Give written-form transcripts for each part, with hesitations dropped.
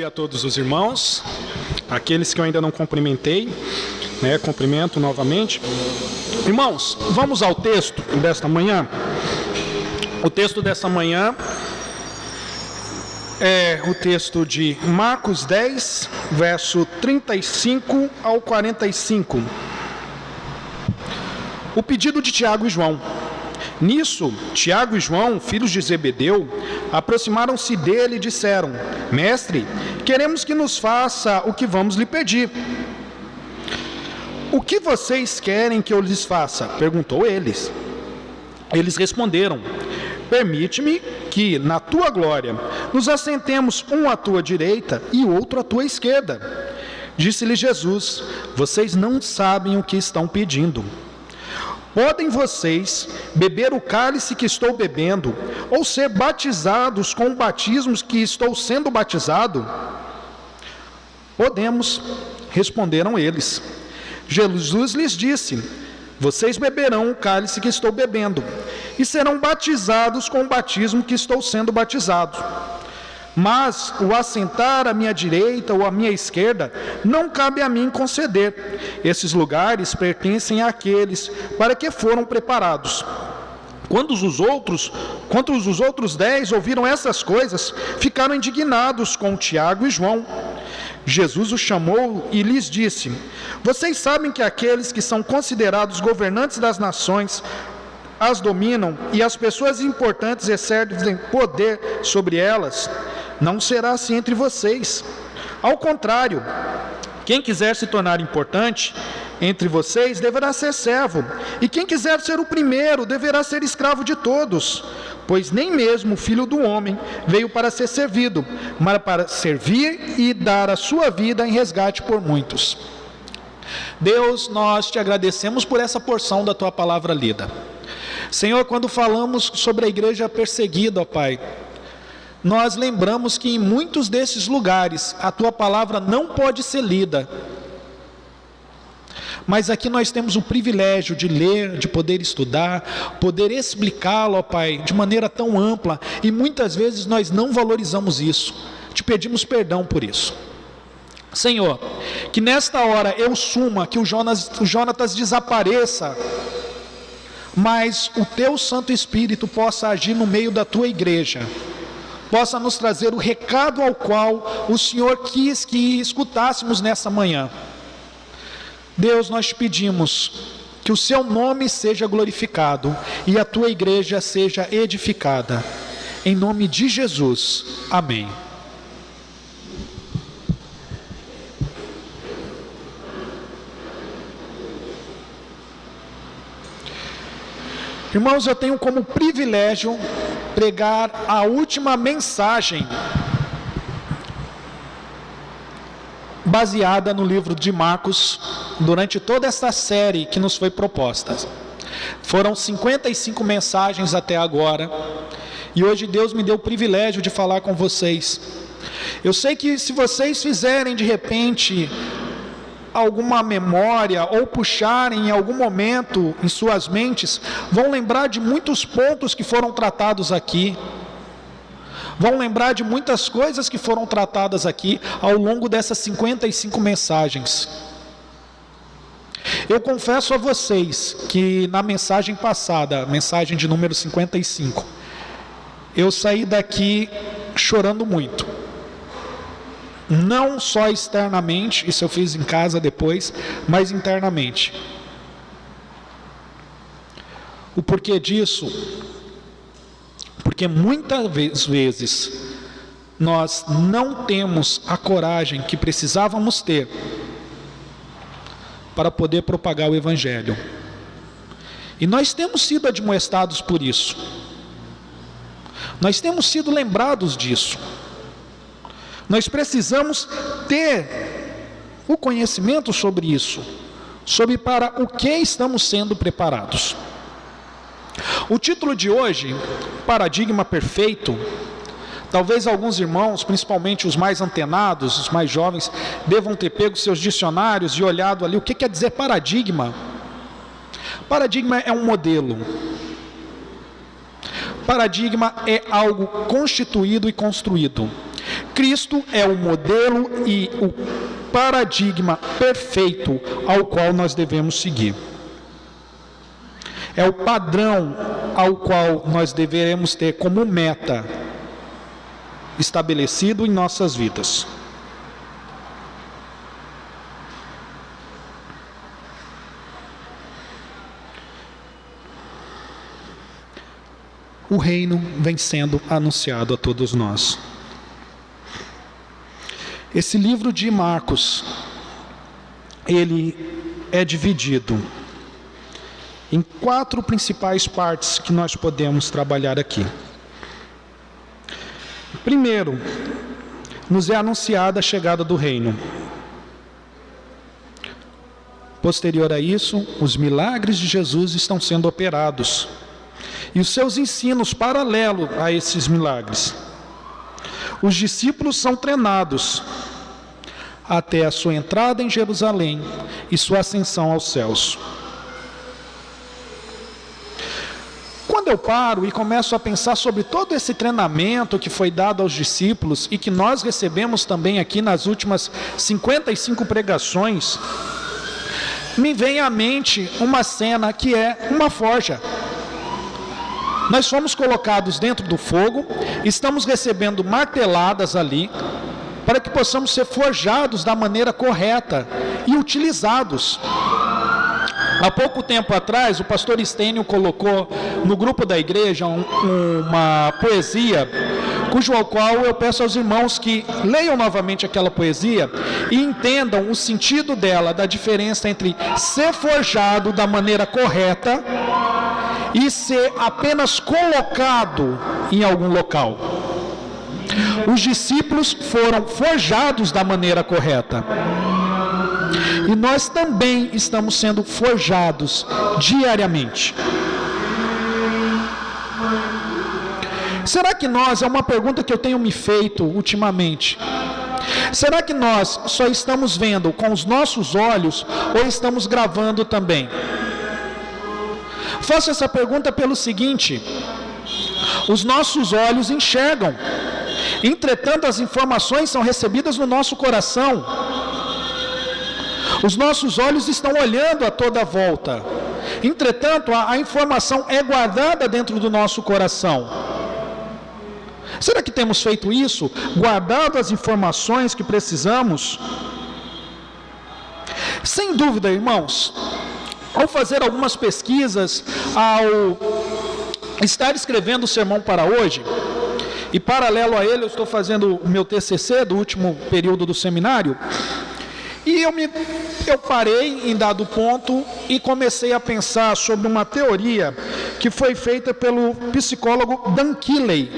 dia a todos os irmãos, aqueles que eu ainda não cumprimentei, cumprimento novamente. Irmãos, vamos ao texto desta manhã. O texto desta manhã é o texto de Marcos 10, verso 35 ao 45. O pedido de Tiago e João. Nisso, Tiago e João, filhos de Zebedeu, aproximaram-se dele e disseram: Mestre, queremos que nos faça o que vamos lhe pedir. O que vocês querem que eu lhes faça? Perguntou eles. Eles responderam: Permite-me que, na tua glória, nos assentemos um à tua direita e outro à tua esquerda. Disse-lhe Jesus: Vocês não sabem o que estão pedindo. Podem vocês beber o cálice que estou bebendo, ou ser batizados com o batismo que estou sendo batizado? Podemos, responderam eles. Jesus lhes disse: Vocês beberão o cálice que estou bebendo, e serão batizados com o batismo que estou sendo batizado. Mas o assentar à minha direita ou à minha esquerda não cabe a mim conceder. Esses lugares pertencem àqueles para que foram preparados. Quando os outros 10 ouviram essas coisas, ficaram indignados com Tiago e João. Jesus os chamou e lhes disse: Vocês sabem que aqueles que são considerados governantes das nações as dominam, e as pessoas importantes exercem poder sobre elas. Não será assim entre vocês. Ao contrário, quem quiser se tornar importante entre vocês deverá ser servo, e quem quiser ser o primeiro deverá ser escravo de todos. Pois nem mesmo o Filho do Homem veio para ser servido, mas para servir e dar a sua vida em resgate por muitos. Deus, nós te agradecemos por essa porção da tua palavra lida. Senhor, quando falamos sobre a igreja perseguida, ó Pai, nós lembramos que em muitos desses lugares a tua palavra não pode ser lida. Mas aqui nós temos o privilégio de ler, de poder estudar, poder explicá-lo, ó Pai, de maneira tão ampla, e muitas vezes nós não valorizamos isso. Te pedimos perdão por isso. Senhor, que nesta hora eu suma, que o Jonatas desapareça, mas o teu Santo Espírito possa agir no meio da tua igreja, possa nos trazer o recado ao qual o Senhor quis que escutássemos nessa manhã. Deus, nós te pedimos que o seu nome seja glorificado e a tua igreja seja edificada. Em nome de Jesus. Amém. Irmãos, eu tenho como privilégio pregar a última mensagem baseada no livro de Marcos, durante toda essa série que nos foi proposta. Foram 55 mensagens até agora, e hoje Deus me deu o privilégio de falar com vocês. Eu sei que se vocês fizerem de repente alguma memória, ou puxarem em algum momento em suas mentes, vão lembrar de muitos pontos que foram tratados aqui, vão lembrar de muitas coisas que foram tratadas aqui ao longo dessas 55 mensagens. Eu confesso a vocês que na mensagem passada, mensagem de número 55, eu saí daqui chorando muito. Não só externamente, isso eu fiz em casa depois, mas internamente. O porquê disso? Porque muitas vezes nós não temos a coragem que precisávamos ter para poder propagar o Evangelho. E nós temos sido admoestados por isso. Nós temos sido lembrados disso. Nós precisamos ter o conhecimento sobre isso, sobre para o que estamos sendo preparados. O título de hoje, Paradigma Perfeito, talvez alguns irmãos, principalmente os mais antenados, os mais jovens, devam ter pego seus dicionários e olhado ali o que quer dizer paradigma. Paradigma é um modelo. Paradigma é algo constituído e construído. Cristo é o modelo e o paradigma perfeito ao qual nós devemos seguir. É o padrão ao qual nós deveremos ter como meta estabelecido em nossas vidas. O reino vem sendo anunciado a todos nós. Esse livro de Marcos, ele é dividido em 4 principais partes que nós podemos trabalhar aqui. Primeiro, nos é anunciada a chegada do reino. Posterior a isso, os milagres de Jesus estão sendo operados. E os seus ensinos paralelos a esses milagres. Os discípulos são treinados até a sua entrada em Jerusalém e sua ascensão aos céus. Quando eu paro e começo a pensar sobre todo esse treinamento que foi dado aos discípulos e que nós recebemos também aqui nas últimas 55 pregações, me vem à mente uma cena que é uma forja. Nós fomos colocados dentro do fogo, estamos recebendo marteladas ali, para que possamos ser forjados da maneira correta e utilizados. Há pouco tempo atrás, o pastor Estênio colocou no grupo da igreja uma poesia, cujo ao qual eu peço aos irmãos que leiam novamente aquela poesia e entendam o sentido dela, da diferença entre ser forjado da maneira correta e ser apenas colocado em algum local. Os discípulos foram forjados da maneira correta. E nós também estamos sendo forjados diariamente. Será que nós, é uma pergunta que eu tenho me feito ultimamente, será que nós só estamos vendo com os nossos olhos ou estamos gravando também? Faço essa pergunta pelo seguinte: os nossos olhos enxergam, entretanto as informações são recebidas no nosso coração. Os nossos olhos estão olhando a toda volta, entretanto a informação é guardada dentro do nosso coração. Será que temos feito isso? Guardado as informações que precisamos? Sem dúvida, irmãos, ao fazer algumas pesquisas, ao estar escrevendo o sermão para hoje, e paralelo a ele eu estou fazendo o meu TCC do último período do seminário, e eu parei em dado ponto e comecei a pensar sobre uma teoria que foi feita pelo psicólogo Dan Keeley.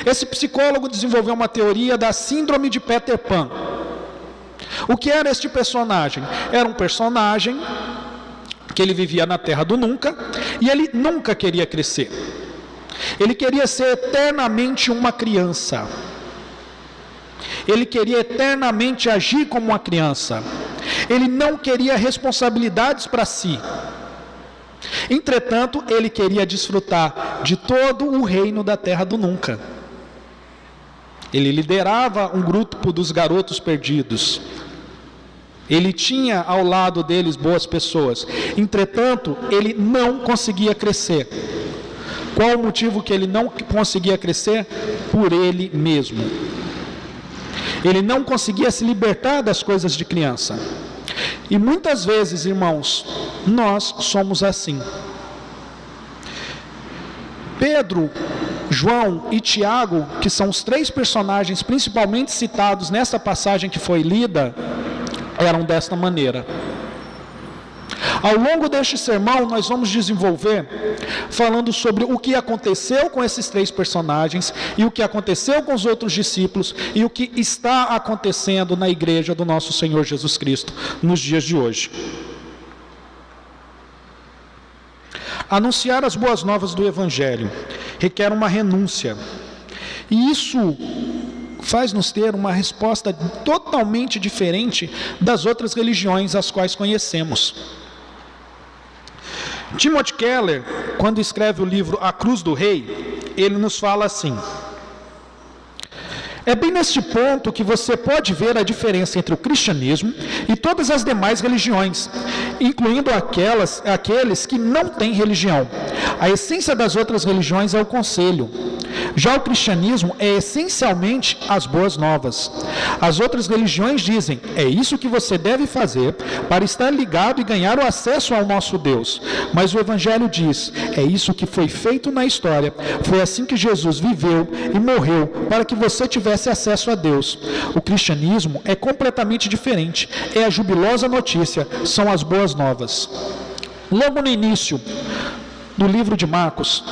Esse psicólogo desenvolveu uma teoria da síndrome de Peter Pan. O que era este personagem? Era um personagem que ele vivia na terra do nunca, e ele nunca queria crescer. Ele queria ser eternamente uma criança. Ele queria eternamente agir como uma criança. Ele não queria responsabilidades para si. Entretanto, ele queria desfrutar de todo o reino da terra do nunca. Ele liderava um grupo dos garotos perdidos. Ele tinha ao lado deles boas pessoas. Entretanto, ele não conseguia crescer. Qual o motivo que ele não conseguia crescer? Por ele mesmo. Ele não conseguia se libertar das coisas de criança. E muitas vezes, irmãos, nós somos assim. Pedro, João e Tiago, que são os 3 personagens principalmente citados nessa passagem que foi lida, eram desta maneira. Ao longo deste sermão, nós vamos desenvolver falando sobre o que aconteceu com esses 3 personagens e o que aconteceu com os outros discípulos e o que está acontecendo na igreja do nosso Senhor Jesus Cristo nos dias de hoje. Anunciar as boas novas do Evangelho requer uma renúncia, e isso faz-nos ter uma resposta totalmente diferente das outras religiões as quais conhecemos. Timothy Keller, quando escreve o livro A Cruz do Rei, ele nos fala assim: É bem neste ponto que você pode ver a diferença entre o cristianismo e todas as demais religiões, incluindo aqueles que não têm religião. A essência das outras religiões é o conselho. Já o cristianismo é essencialmente as boas novas. As outras religiões dizem: é isso que você deve fazer para estar ligado e ganhar o acesso ao nosso Deus. Mas o Evangelho diz: é isso que foi feito na história. Foi assim que Jesus viveu e morreu para que você tivesse acesso a Deus. O cristianismo é completamente diferente. É a jubilosa notícia, são as boas novas. Logo no início do livro de Marcos,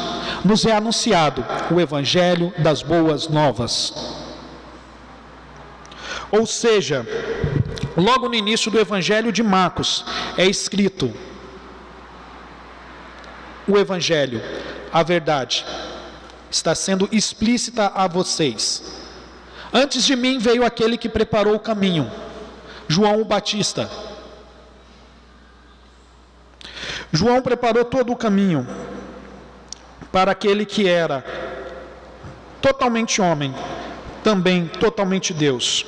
nos é anunciado o Evangelho das boas novas. Ou seja, logo no início do Evangelho de Marcos, é escrito: o Evangelho, a verdade, está sendo explícita a vocês. Antes de mim veio aquele que preparou o caminho, João o Batista. João preparou todo o caminho para aquele que era totalmente homem, também totalmente Deus.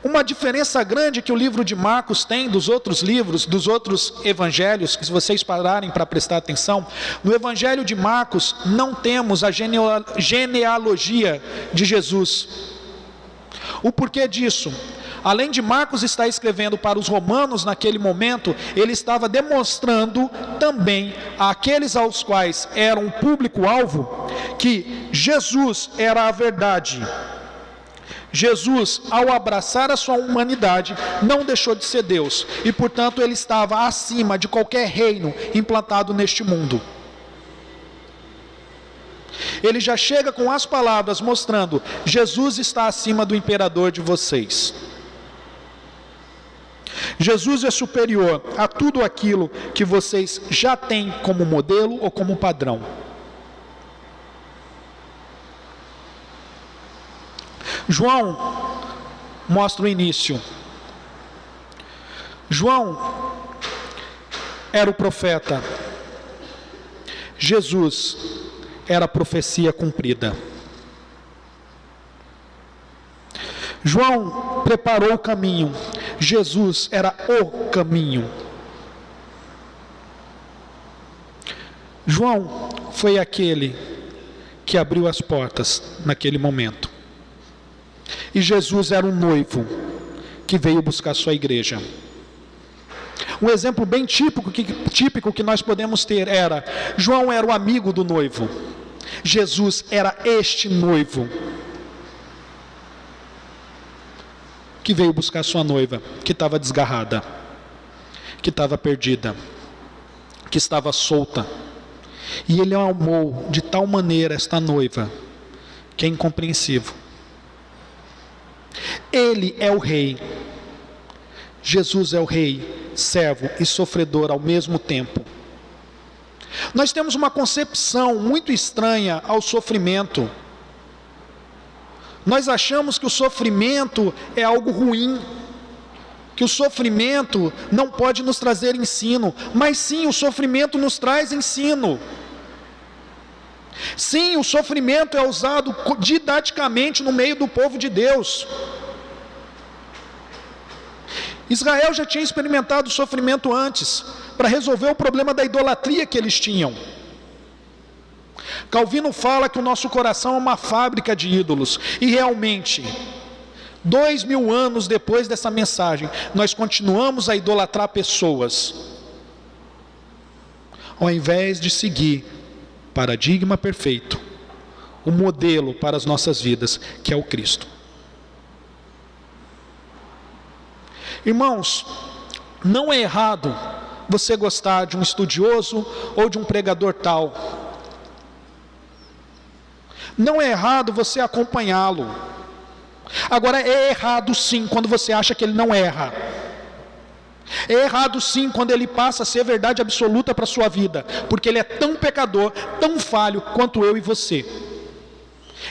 Uma diferença grande que o livro de Marcos tem dos outros livros, dos outros evangelhos, que se vocês pararem para prestar atenção, no evangelho de Marcos não temos a genealogia de Jesus. O porquê disso? Além de Marcos estar escrevendo para os romanos naquele momento, ele estava demonstrando também àqueles aos quais era um público-alvo, que Jesus era a verdade. Jesus, ao abraçar a sua humanidade, não deixou de ser Deus, e portanto ele estava acima de qualquer reino implantado neste mundo. Ele já chega com as palavras mostrando: Jesus está acima do imperador de vocês. Jesus é superior a tudo aquilo que vocês já têm como modelo ou como padrão. João mostra o início. João era o profeta. Jesus era a profecia cumprida. João preparou o caminho. Jesus era o caminho. João foi aquele que abriu as portas naquele momento. E Jesus era um noivo que veio buscar sua igreja. Um exemplo bem típico que nós podemos ter era: João era o amigo do noivo. Jesus era este noivo que veio buscar sua noiva, que estava desgarrada, que estava perdida, que estava solta. E ele amou de tal maneira esta noiva, que é incompreensível. Ele é o rei. Jesus é o rei, servo e sofredor ao mesmo tempo. Nós temos uma concepção muito estranha ao sofrimento. Nós achamos que o sofrimento é algo ruim, que o sofrimento não pode nos trazer ensino, mas sim, o sofrimento nos traz ensino. Sim, o sofrimento é usado didaticamente no meio do povo de Deus. Israel já tinha experimentado o sofrimento antes, para resolver o problema da idolatria que eles tinham. Calvino fala que o nosso coração é uma fábrica de ídolos, e realmente, 2000 anos depois dessa mensagem, nós continuamos a idolatrar pessoas, ao invés de seguir o paradigma perfeito, o modelo para as nossas vidas, que é o Cristo. Irmãos, não é errado você gostar de um estudioso ou de um pregador tal. Não é errado você acompanhá-lo. Agora, é errado sim quando você acha que ele não erra. É errado sim quando ele passa a ser verdade absoluta para a sua vida, porque ele é tão pecador, tão falho quanto eu e você.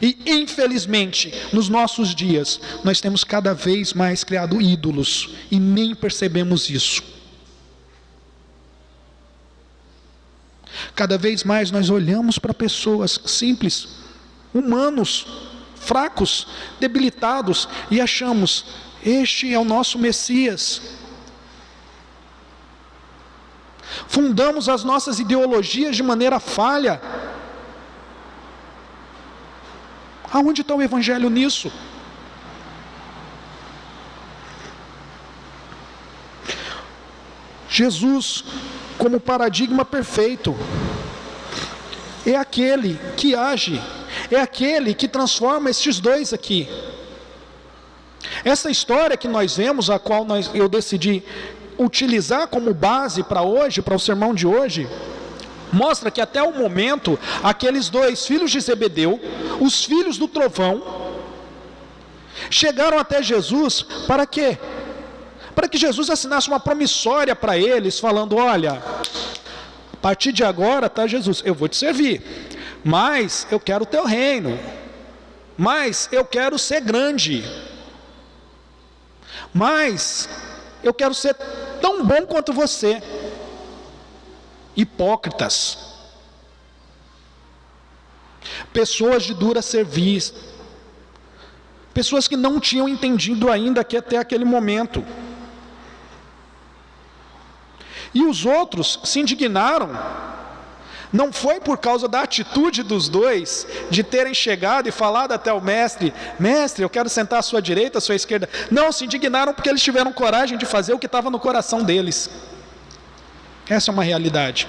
E infelizmente, nos nossos dias, nós temos cada vez mais criado ídolos e nem percebemos isso. Cada vez mais nós olhamos para pessoas simples, humanos, fracos, debilitados, e achamos: este é o nosso Messias. Fundamos as nossas ideologias de maneira falha. Aonde está o Evangelho nisso? Jesus, como paradigma perfeito, é aquele que age, é aquele que transforma estes dois aqui. Essa história que nós vemos, a qual eu decidi utilizar como base para hoje, para o sermão de hoje, mostra que até o momento, aqueles dois filhos de Zebedeu, os filhos do trovão, chegaram até Jesus para quê? Para que Jesus assinasse uma promissória para eles, falando: olha, a partir de agora, tá, Jesus, eu vou te servir, mas eu quero o teu reino, mas eu quero ser grande, mas eu quero ser tão bom quanto você. Hipócritas, pessoas de dura serviço, pessoas que não tinham entendido ainda que até aquele momento. E os outros se indignaram. Não foi por causa da atitude dos dois, de terem chegado e falado até o mestre: mestre, eu quero sentar à sua direita, à sua esquerda. Não, se indignaram porque eles tiveram coragem de fazer o que estava no coração deles. Essa é uma realidade.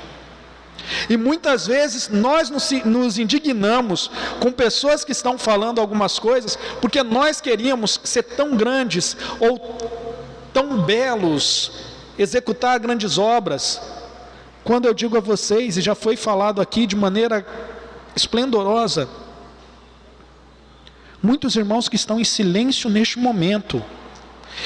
E muitas vezes nós nos indignamos com pessoas que estão falando algumas coisas, porque nós queríamos ser tão grandes ou tão belos, executar grandes obras. Quando eu digo a vocês, e já foi falado aqui de maneira esplendorosa, muitos irmãos que estão em silêncio neste momento,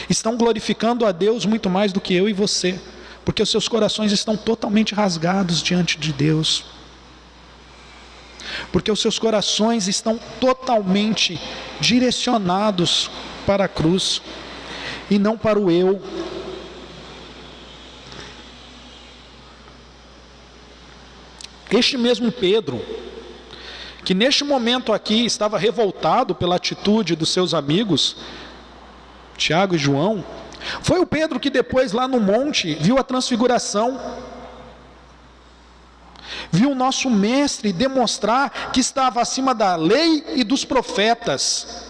estão glorificando a Deus muito mais do que eu e você, porque os seus corações estão totalmente rasgados diante de Deus, porque os seus corações estão totalmente direcionados para a cruz, e não para o eu. Este mesmo Pedro, que neste momento aqui estava revoltado pela atitude dos seus amigos, Tiago e João, foi o Pedro que depois lá no monte viu a transfiguração, viu o nosso mestre demonstrar que estava acima da lei e dos profetas.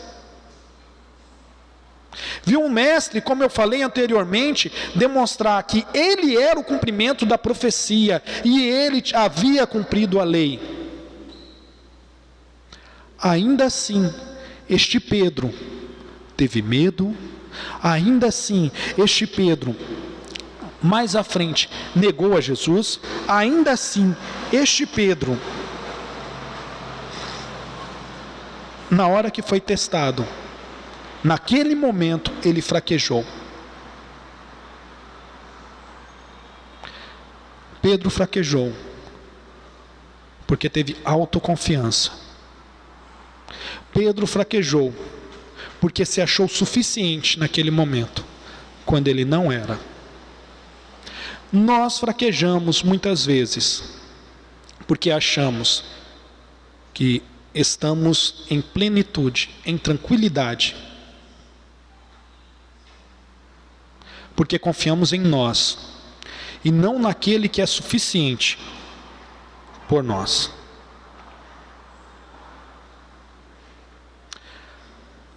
Viu o mestre, como eu falei anteriormente, demonstrar que ele era o cumprimento da profecia e ele havia cumprido a lei. Ainda assim, este Pedro teve medo. Ainda assim, este Pedro, mais à frente, negou a Jesus. Ainda assim, este Pedro, na hora que foi testado, naquele momento, ele fraquejou. Pedro fraquejou, porque teve autoconfiança. Pedro fraquejou, porque se achou suficiente naquele momento, quando ele não era. Nós fraquejamos muitas vezes, porque achamos que estamos em plenitude, em tranquilidade, porque confiamos em nós, e não naquele que é suficiente por nós.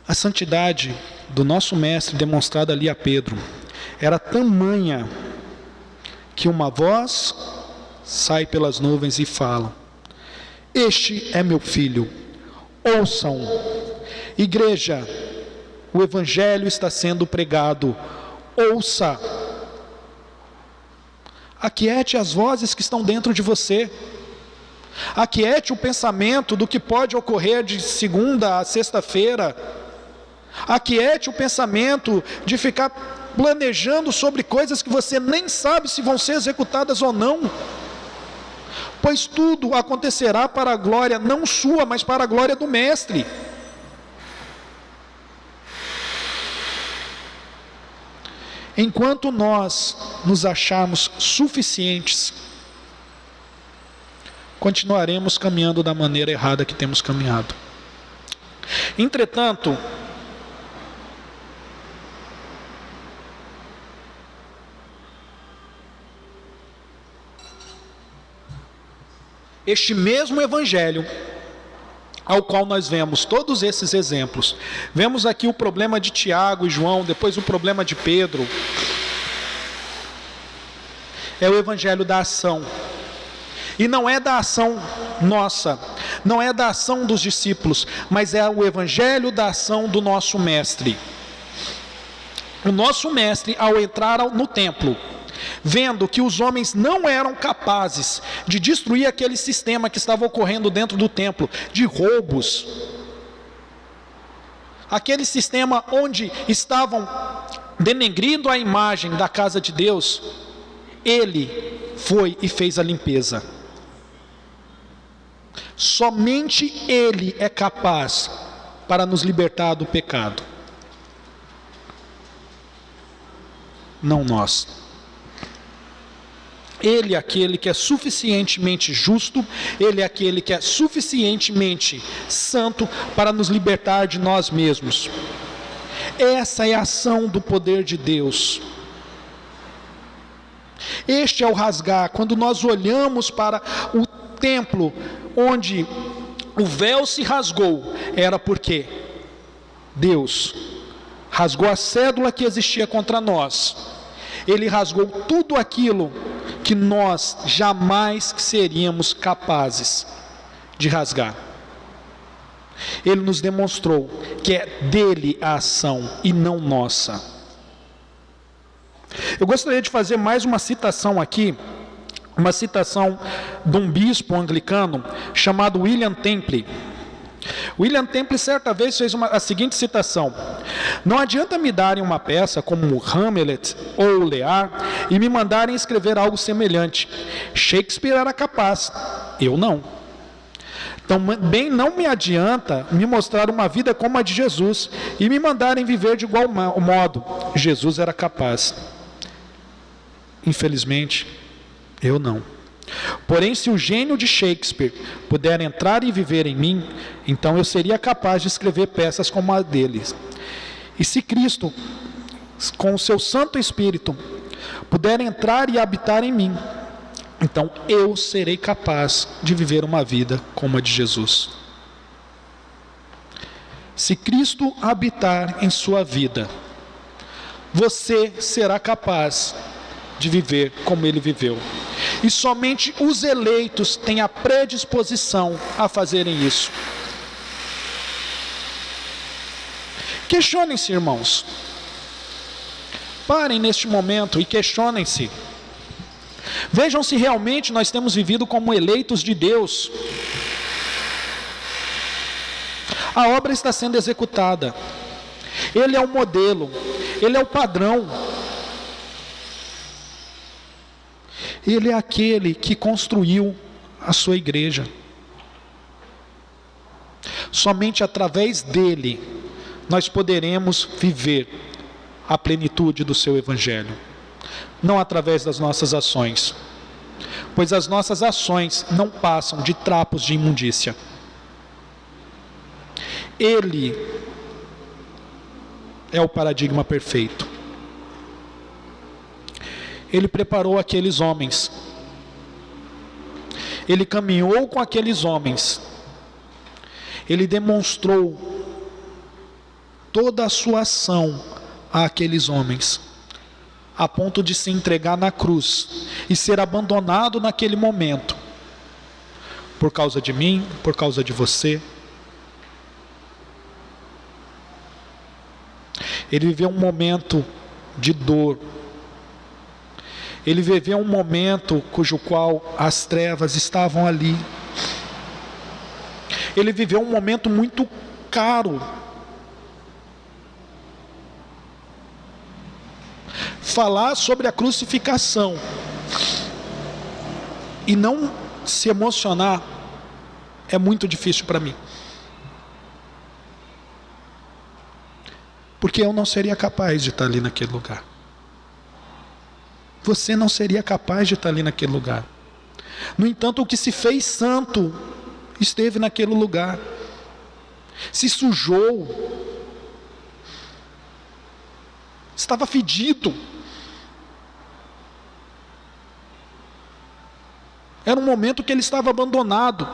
A santidade do nosso mestre demonstrada ali a Pedro era tamanha que uma voz sai pelas nuvens e fala: este é meu filho, ouçam. Igreja, o evangelho está sendo pregado, ouça. Aquiete as vozes que estão dentro de você. Aquiete o pensamento do que pode ocorrer de segunda a sexta-feira. Aquiete o pensamento de ficar planejando sobre coisas que você nem sabe se vão ser executadas ou não. Pois tudo acontecerá para a glória, não sua, mas para a glória do Mestre. Enquanto nós nos acharmos suficientes, continuaremos caminhando da maneira errada que temos caminhado. Entretanto, este mesmo evangelho, ao qual nós vemos todos esses exemplos, vemos aqui o problema de Tiago e João, depois o problema de Pedro, é o evangelho da ação. E não é da ação nossa, não é da ação dos discípulos, mas é o evangelho da ação do nosso mestre. O nosso mestre, ao entrar no templo, vendo que os homens não eram capazes de destruir aquele sistema que estava ocorrendo dentro do templo, de roubos, aquele sistema onde estavam denegrindo a imagem da casa de Deus, ele foi e fez a limpeza. Somente ele é capaz para nos libertar do pecado, não nós. Ele é aquele que é suficientemente justo, ele é aquele que é suficientemente santo para nos libertar de nós mesmos. Essa é a ação do poder de Deus. Este é o rasgar. Quando nós olhamos para o templo onde o véu se rasgou, era porque Deus rasgou a cédula que existia contra nós. Ele rasgou tudo aquilo que nós jamais seríamos capazes de rasgar. Ele nos demonstrou que é dele a ação e não nossa. Eu gostaria de fazer mais uma citação aqui, uma citação de um bispo anglicano chamado William Temple. William Temple certa vez fez a seguinte citação: não adianta me darem uma peça como Hamlet ou Lear e me mandarem escrever algo semelhante. Shakespeare era capaz, eu não. Também não me adianta me mostrar uma vida como a de Jesus e me mandarem viver de igual modo. Jesus era capaz. Infelizmente, eu não. Porém, se o gênio de Shakespeare puder entrar e viver em mim, então eu seria capaz de escrever peças como a deles. E se Cristo, com o seu Santo Espírito, puder entrar e habitar em mim, então eu serei capaz de viver uma vida como a de Jesus. Se Cristo habitar em sua vida, você será capaz de viver como ele viveu. E somente os eleitos têm a predisposição a fazerem isso. Questionem-se, irmãos. Parem neste momento e questionem-se. Vejam se realmente nós temos vivido como eleitos de Deus. A obra está sendo executada. Ele é o modelo, ele é o padrão. Ele é aquele que construiu a sua igreja. Somente através dele nós poderemos viver a plenitude do seu evangelho. Não através das nossas ações, pois as nossas ações não passam de trapos de imundícia. Ele é o paradigma perfeito. Ele preparou aqueles homens. Ele caminhou com aqueles homens. Ele demonstrou toda a sua ação àqueles homens, a ponto de se entregar na cruz e ser abandonado naquele momento, por causa de mim, por causa de você. Ele viveu um momento de dor. Ele viveu um momento cujo qual as trevas estavam ali. Ele viveu um momento muito caro. Falar sobre a crucificação e não se emocionar é muito difícil para mim. Porque eu não seria capaz de estar ali naquele lugar. Você não seria capaz de estar ali naquele lugar. No entanto, o que se fez santo esteve naquele lugar. se sujou, estava fedido. Era um momento que ele estava abandonado.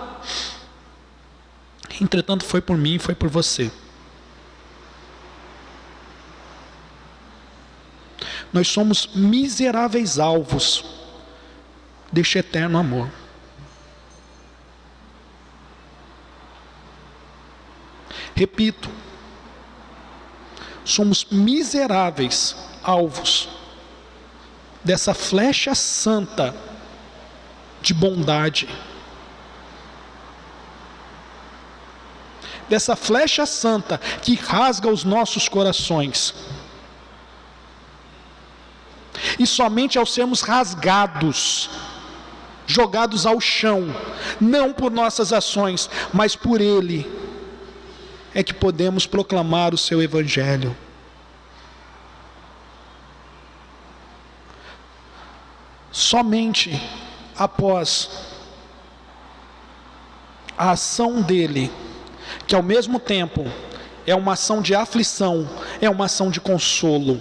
Entretanto, foi por mim, foi por você. Nós somos miseráveis alvos deste eterno amor. Repito, somos miseráveis alvos dessa flecha santa de bondade, dessa flecha santa que rasga os nossos corações. E somente ao sermos rasgados, jogados ao chão, não por nossas ações, mas por Ele, é que podemos proclamar o seu Evangelho. Somente após a ação dele, que ao mesmo tempo é uma ação de aflição, é uma ação de consolo.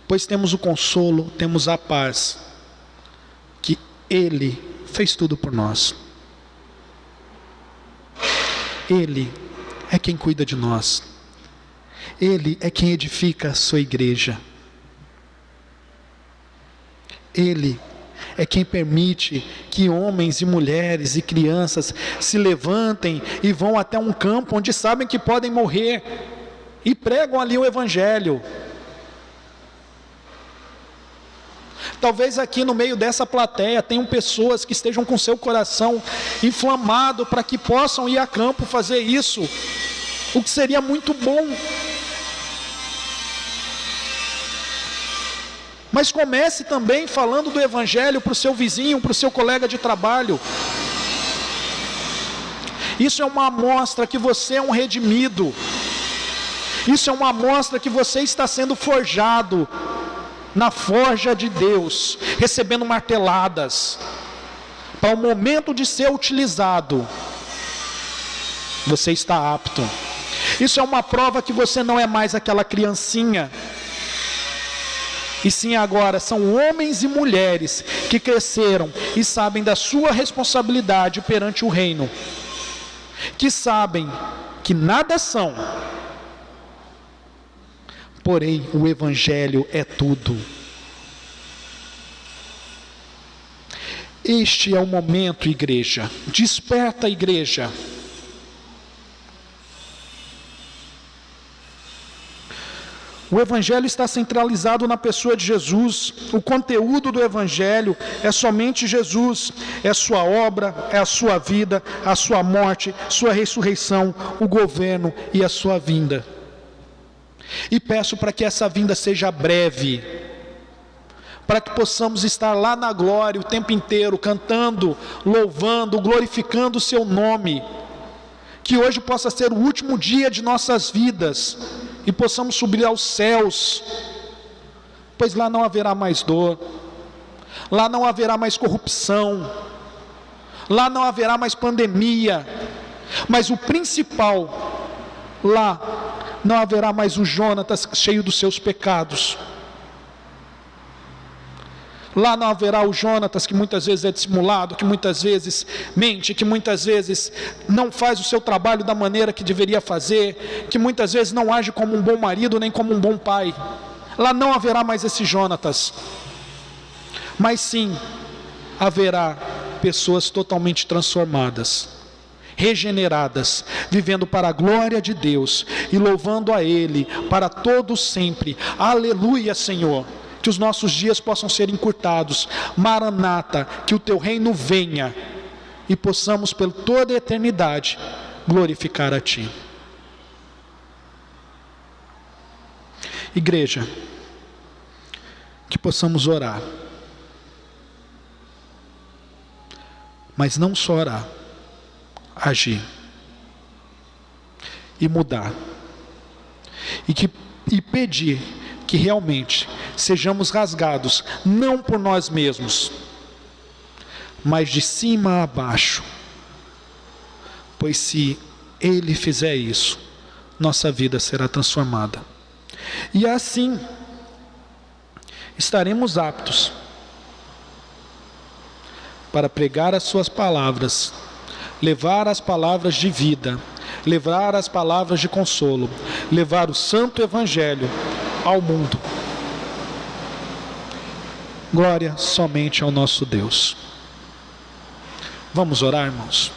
Pois temos o consolo, temos a paz, que Ele fez tudo por nós. Ele é quem cuida de nós. Ele é quem edifica a sua igreja. Ele é quem permite que homens e mulheres e crianças se levantem e vão até um campo onde sabem que podem morrer e pregam ali o Evangelho. Talvez aqui no meio dessa plateia tenham pessoas que estejam com seu coração inflamado para que possam ir a campo fazer isso, o que seria muito bom. Mas comece também falando do Evangelho para o seu vizinho, para o seu colega de trabalho. Isso é uma amostra que você é um redimido. Isso é uma amostra que você está sendo forjado na forja de Deus, recebendo marteladas, para o momento de ser utilizado, você está apto. Isso é uma prova que você não é mais aquela criancinha, e sim agora são homens e mulheres que cresceram e sabem da sua responsabilidade perante o reino, que sabem que nada são, porém o Evangelho é tudo. Este é o momento, igreja. Desperta, igreja. O Evangelho está centralizado na pessoa de Jesus. O conteúdo do Evangelho é somente Jesus. É sua obra, é a sua vida, a sua morte, sua ressurreição, o governo e a sua vinda. E peço para que essa vinda seja breve, para que possamos estar lá na glória o tempo inteiro, cantando, louvando, glorificando o seu nome. Que hoje possa ser o último dia de nossas vidas e possamos subir aos céus, pois lá não haverá mais dor, lá não haverá mais corrupção, lá não haverá mais pandemia, mas o principal, lá não haverá mais o Jonatas cheio dos seus pecados. Lá não haverá o Jonatas que muitas vezes é dissimulado, que muitas vezes mente, que muitas vezes não faz o seu trabalho da maneira que deveria fazer, que muitas vezes não age como um bom marido nem como um bom pai. Lá não haverá mais esse Jonatas, mas sim haverá pessoas totalmente transformadas, regeneradas, vivendo para a glória de Deus e louvando a Ele para todo sempre. Aleluia, Senhor. Que os nossos dias possam ser encurtados. Maranata, que o teu reino venha e possamos por toda a eternidade glorificar a ti. Igreja, que possamos orar, mas não só orar, agir e mudar, e pedir que realmente sejamos rasgados, não por nós mesmos, mas de cima a baixo. Pois se Ele fizer isso, nossa vida será transformada. E assim, estaremos aptos para pregar as suas palavras, levar as palavras de vida, levar as palavras de consolo, levar o santo evangelho ao mundo. Glória somente ao nosso Deus. Vamos orar, irmãos?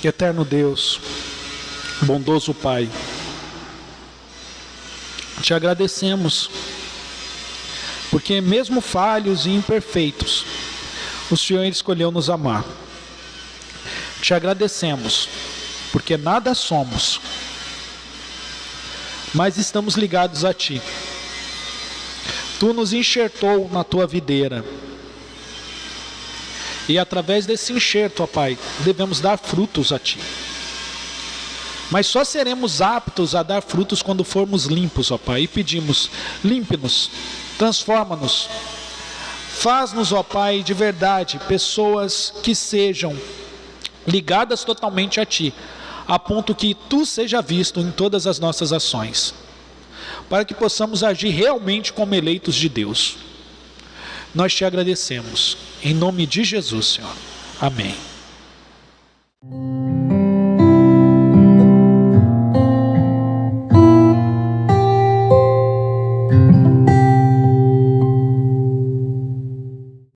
Eterno Deus, bondoso Pai, te agradecemos, porque mesmo falhos e imperfeitos, o Senhor escolheu nos amar. Te agradecemos, porque nada somos, mas estamos ligados a Ti. Tu nos enxertou na Tua videira, e através desse enxerto, ó Pai, devemos dar frutos a Ti. Mas só seremos aptos a dar frutos quando formos limpos, ó Pai. E pedimos, limpe-nos, transforma-nos. Faz-nos, ó Pai, de verdade, pessoas que sejam ligadas totalmente a Ti, a ponto que Tu seja visto em todas as nossas ações, para que possamos agir realmente como eleitos de Deus. Nós Te agradecemos, em nome de Jesus, Senhor. Amém.